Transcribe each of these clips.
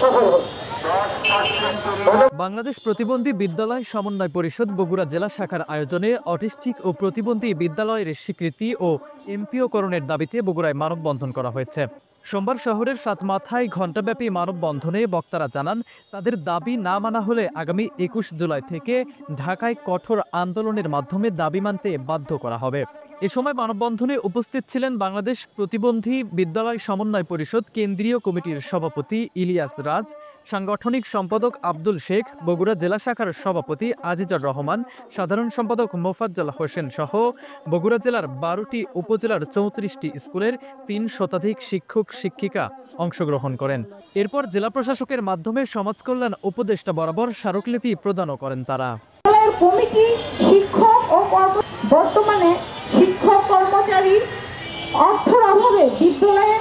সফল হোক। বাংলাদেশ প্রতিবন্ধী বিদ্যালয় সমন্বয় পরিষদ বগুড়া জেলা শাখার আয়োজনে অটিস্টিক ও প্রতিবন্ধী বিদ্যালয়ের স্বীকৃতি ও এমপিওকরণের দাবিতে বগুড়ায় মানববন্ধন করা হয়েছে। সোমবার শহরের সাতমাথায় ঘণ্টাব্যাপী মানববন্ধনে বক্তারা জানান, তাদের দাবি না মানা হলে আগামী ২১ জুলাই থেকে ঢাকায় কঠোর আন্দোলনের মাধ্যমে দাবি মানতে বাধ্য করা হবে। এ সময় মানববন্ধনে উপস্থিত ছিলেন বাংলাদেশ প্রতিবন্ধী বিদ্যালয় সমন্বয় পরিষদ কেন্দ্রীয় কমিটির সভাপতি ইলিয়াস রাজ, সাংগঠনিক সম্পাদক আব্দুল শেখ, বগুড়া জেলা শাখার সভাপতি আজিজুর রহমান, সাধারণ সম্পাদক মোফাজ্জল হোসেন সহ বগুড়া জেলার ১২টি উপজেলার ৩৪টি স্কুলের ৩ শতাধিক শিক্ষক শিক্ষিকা অংশগ্রহণ করেন। এরপর জেলা প্রশাসকের মাধ্যমে সমাজকল্যাণ উপদেষ্টা বরাবর স্মারকলিপি প্রদানও করেন তারা। কমিটি শিক্ষক ও বর্তমানে শিক্ষক কর্মচারী অর্থের অভাবে বিদ্যালয়ে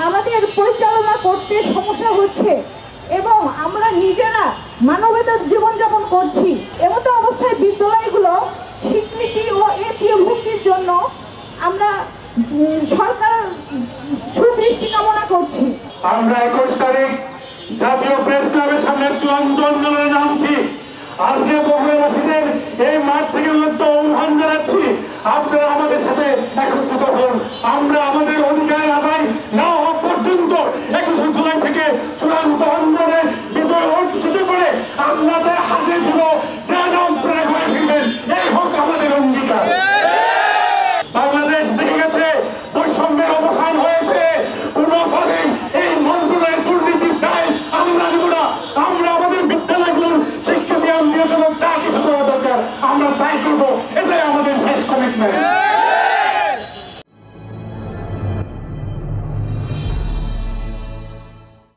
আমাদের পরিচালনা করতে সমস্যা হচ্ছে এবং আমরা নিজেরা মানবেতর জীবনযাপন করছি। এমতো অবস্থায় বিদ্যালয়গুলো স্বীকৃতি ও এমপিওভুক্তির জন্য আমরা সরকার সুদৃষ্টি কামনা করছি। আমরা ২১ তারিখ জাতীয় প্রেস ক্লাবের সামনে চূড়ান্ত আন্দোলনে নামছি। আজকে বগুড়াবাসীদের এই মাঠ থেকে আহ্বান জানাচ্ছি, আপনারা আমাদের সাথে একত্রিত হন। আমরা আমাদের